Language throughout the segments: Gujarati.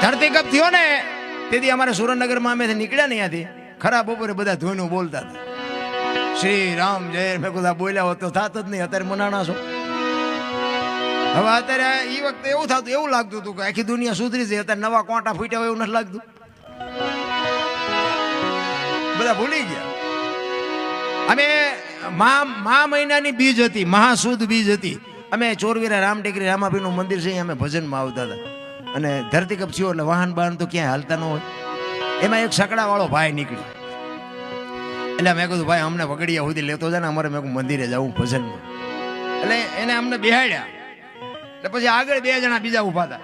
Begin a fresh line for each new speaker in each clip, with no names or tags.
ધરતી કપ થયો ને તેથી અમારે સુરેન્દ્રનગરમાં અમે નીકળ્યા ને ત્યાંથી ખરા બપોરે બધા ધોઈનું બોલતા હતા, શ્રી રામ જય. મેં કીધું બોલ્યા હોત તો થાત જ નહીં. અત્યારે મનાણા છો. હવે અત્યારે એ વખતે એવું થતું, એવું લાગતું હતું કે આખી દુનિયા સુધરી જાય. અત્યારે નવા કોંટા ફૂટ્યા હોય એવું નથી લાગતું. બધા ભૂલી ગયા. અમે મહા મહિનાની બીજ હતી, મહાસુદ બીજ હતી. અમે ચોરવીરા રામટેકરી રામાપીરનું મંદિર છે, અમે ભજનમાં આવતા હતા. અને ધરતી કપ થયો એટલે વાહન બાહન તો ક્યાંય હાલતા ન હોય. એમાં એક સકડા વાળો ભાઈ નીકળ્યો. એટલે મેં કીધું ભાઈ અમને વગડિયા સુધી લેતો જાય ને, અમારે મેં મંદિરે જવું ભજનમાં. એટલે એને અમને બેહાડ્યા. એટલે પછી આગળ બે જણા બીજા ઉભા હતા.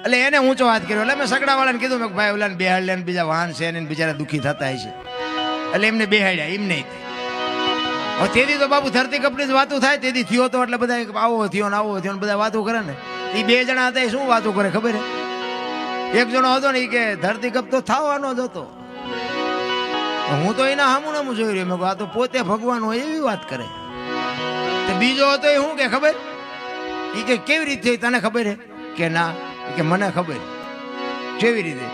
એટલે એને ઊંચો હાથ કર્યો. એટલે મેં સકડા વાળાને કીધું મેં ભાઈ ઓલાને બેહાડ લે, બીજા વાહન છે ને બિચારા દુઃખી થતા હોય છે. એટલે એમને બેહાડ્યા. એમ નહીં હવે તેથી તો બાપુ ધરતી કપની જ વાતો થાય. તેથી થયો તો એટલે બધા આવો થયો ને આવો થયો ને બધા વાતો કરે ને. એ બે જણા હતા એ શું વાતો કરે ખબર હે? એક જણો હતો ને એ કે ધરતી કપ તો થવાનો જ હતો. હું તો એના હામું નામું જોઈ રહ્યો. મેં કહું આ તો પોતે ભગવાન હોય એવી વાત કરે. બીજો હતો એ શું કે ખબર? એ કે કેવી રીતે તને ખબર હે? કે ના, કે મને ખબર. કેવી રીતે?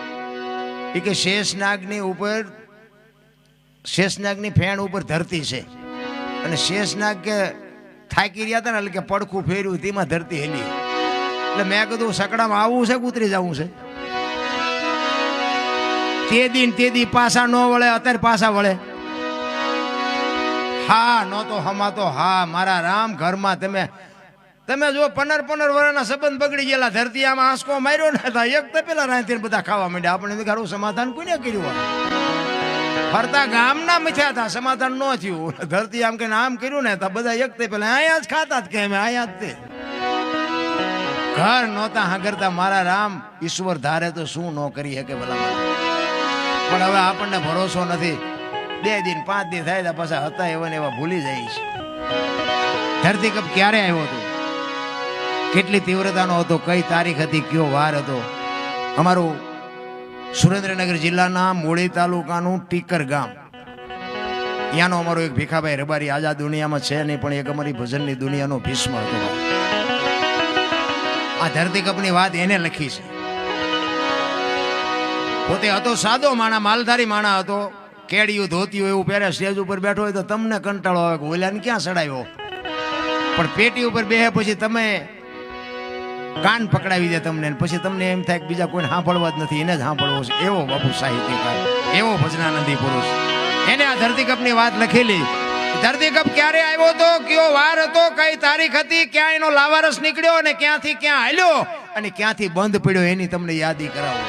એ કે શેષનાગની ઉપર, શેષનાગની ફેણ ઉપર ધરતી છે અને શેષનાગ કે થાકી રહ્યા હતા ને એટલે કે પડખું ફેર્યું તેમાં ધરતી હેલી. એટલે મેં કીધું સકડામાં આવવું છે કે ઉતરી જવું છે? તે દી પાછા ન વળે, અત્યારે પાછા વળે. હા નો તો હમાતો. હા મારા રામ ઘરમાં તમે જો 15 વર્ષના સંબંધ બગડી ગયેલા. ધરતી આમાં આંસકો માર્યો ને તો એક તો પેલા રાંધી બધા ખાવા માંડ્યા. આપણે ઘરું સમાધાન કોને કર્યું? ફરતા ગામના મથ્યા હતા, સમાધાન ન થયું. ધરતી આમ કે આમ કર્યું ને તો બધા એક તે પેલા અહીંયા જ ખાતા જ કે અમે અહીંયા જ તે ઘર નહોતા હાગરતા. મારા રામ ઈશ્વર ધારે તો શું ન કરી શકે ભલા. પણ હવે આપણને ભરોસો નથી. 2 દિન 5 દિન થાય પાછા હતા એવા ને એવા ભૂલી જાય છે. ધરતી કપ ક્યારે આવ્યો હતો, કેટલી તીવ્રતાનો હતો, કઈ તારીખ હતી, કયો વાર હતો? અમારું સુરેન્દ્રનગર જિલ્લાના મૂળી તાલુકાનું ટીકર ગામ, ત્યાંનો અમારો એક ભીખાભાઈ રબારી આજ આ દુનિયામાં છે નહીં, પણ એક અમારી ભજનની દુનિયાનો ભીષ્મ હતો. આ ધરતી કપની વાત એને લખી છે. પોતે હતો સાદો માણા, માલધારી માણા હતો. કેડિયું ધોતિયું એવું પહેરે, સ્ટેજ ઉપર બેઠો હોય તો તમને કંટાળો આવે કે ઓલાને ક્યાં ચડાવ્યો. પણ પેટી ઉપર બેહે પછી તમે કાન પકડાવી દે તમને, પછી તમને એમ થાય કે બીજા કોઈને સાંભળવા જ નથી, એને જ સાંભળવો છે. એવો બાપુ સાહિત્યકાર, એવો ભજનાનંદી પુરુષ, એને આ ધરતી કપની વાત લખેલી. ધરતી કપ ક્યારે આવ્યો હતો, કયો વાર હતો, કઈ તારીખ હતી, ક્યાં એનો લાવારસ નીકળ્યો અને ક્યાંથી ક્યાં હાલ્યો અને ક્યાંથી બંધ પડ્યો એની તમને યાદી કરાવો.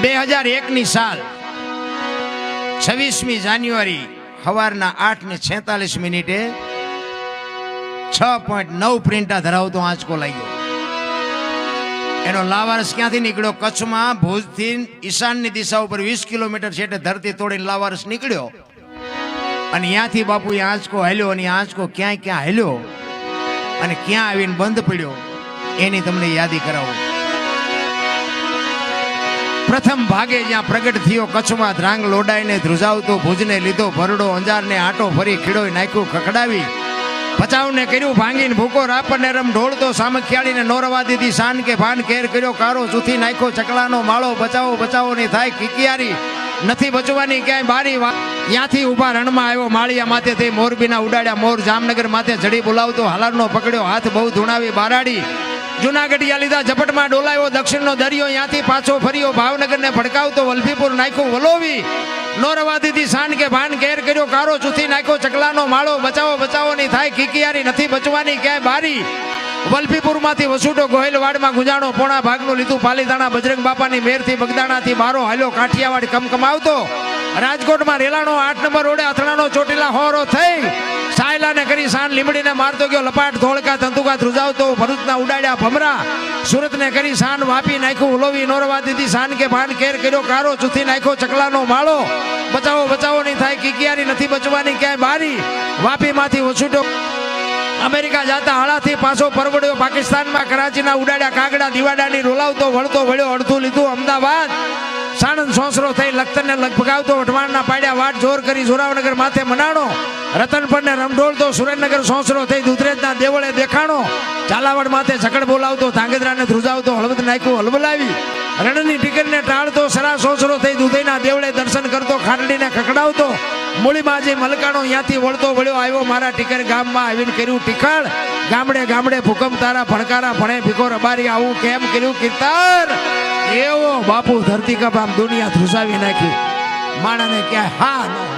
બે 2001ની સાલ 26મી જાન્યુઆરી સવારના 8:46 6.9 પ્રિન્ટા ધરાવતો આંચકો લાગ્યો. એનો લાવારસ ક્યાંથી નીકળ્યો? કચ્છમાં ભુજથી ઈશાનની દિશા ઉપર 20 કિલોમીટર છે એટલે ધરતી તોડીને લાવારસ નીકળ્યો અને ત્યાંથી બાપુ એ આંચકો હાલ્યો. અને આંચકો ક્યાં ક્યાં હાલ્યો અને ક્યાં આવીને બંધ પડ્યો એની તમને યાદી કરાવો. પ્રથમ ભાગે જ્યાં પ્રગટ થયો કચ્છમાં ધ્રાંગ લોડાઈને ધ્રુજાવતો, ભુજને લીધો ભરડો, અંજારને આટો ફરી ખીડોય નાખ્યું ખખડાવી, ભચાઉને કર્યું ભાંગીને ભૂકો, રાપરને રમ ઢોળતો, સામખિયાળીને નોરવા દીધી શાન કે ભાન કેર કર્યો કારો, ચૂથી નાખ્યો ચકલાનો માળો, બચાવો બચાવો ની થાય કિકિયારી, નથી બચવાની ક્યાંય બારી. ત્યાંથી ઉભા રણમાં આવ્યો માળિયા માથે થઈ, મોરબીના ઉડાડ્યા મોર, જામનગર માથે જડી બોલાવતો, હાલારનો પકડ્યો હાથ બહુ ધૂણાવી બારાડી, જુનાગઢિયા લીધા ઝપટમાં ડોલાયો, દક્ષિણનો દરિયો ત્યાંથી પાછો ફર્યો, ભાવનગરને ભડકાવતો, વલભીપુર નાખ્યું વલોવી, નોરવા દીધી શાન કે ભાન કેર કર્યો કારો, ચૂથી નાખ્યો ચકલાનો માળો, બચાવો બચાવો ની થાય કિકિયારી, નથી બચવાની ક્યાંય બારી. વલભીપુરમાંથી વસુટો ગોહિલવાડમાં ગુંજાણો, પોણા ભાગનું લીધું પાલીતાણા, બજરંગ બાપાની મેરથી બગદાણાથી બારો હાલ્યો, કાઠિયાવાડ કમકમાવતો, રાજકોટમાં રેલાણો 8 નંબર રોડે અથડાનો ચોટીલા હોરો થઈ, સાયલાને કરી શાન લીમડીને મારતો ગયો લપાટ, ધોળકા ધંતુકા ધ્રુજાવતો, ભરૂચના ઉડાડ્યા ભમરા, સુરતને કરી શાન વાપી નાખ્યું ઉલોવી, નોરવા દીધી શાન કે ભાન કેર કર્યો કારો, ચૂથી નાખ્યો ચકલાનો માળો, બચાવો બચાવો ની થાય કિકિયારી, નથી બચવાની ક્યાંય બારી. વાપીમાંથી વસુટો અમેરિકા જાતા હાલાથી પાછો પરવડ્યો પાકિસ્તાનમાં કરાચીના ઉડાડ્યા કાગડા દીવાડાની રોલાવતો વળતો વળ્યો અડધું લીધું અમદાવાદ સાણંદ સોસરો થઈ લખતરને લગભગાવતો વઢવાણના પાડ્યા વાટ જોર કરી જોરાવનગર માથે મનાણો રતનપરને રમઢોળતો સુરેન્દ્રનગર સોસરો થઈ દુધરેજના દેવળે દેખાણો ચાલાવડ માથે ઝકડ બોલાવતો ધાંગધ્રાને ધ્રુજાવતો હળવદ નાખ્યું હલબલાવી રણની ટીકરને ટાળતો સરા સોસરો થઈ દુધઈના દેવળે દર્શન કરતો ખાટડીને ખકડાવતો મૂળીમાં જે મલકાણો ત્યાંથી વળતો વળ્યો આવ્યો મારા ટીકર ગામમાં આવીને કર્યું ટીખળ ગામડે ગામડે ભૂકંપ તારા ભણકારા ભણે ભીખો રબારી આવું કેમ કર્યું કીર્તન એવો બાપુ ધરતી કપ આમ દુનિયા ધ્રુજાવી નાખી માણાને ક્યાંય હા ન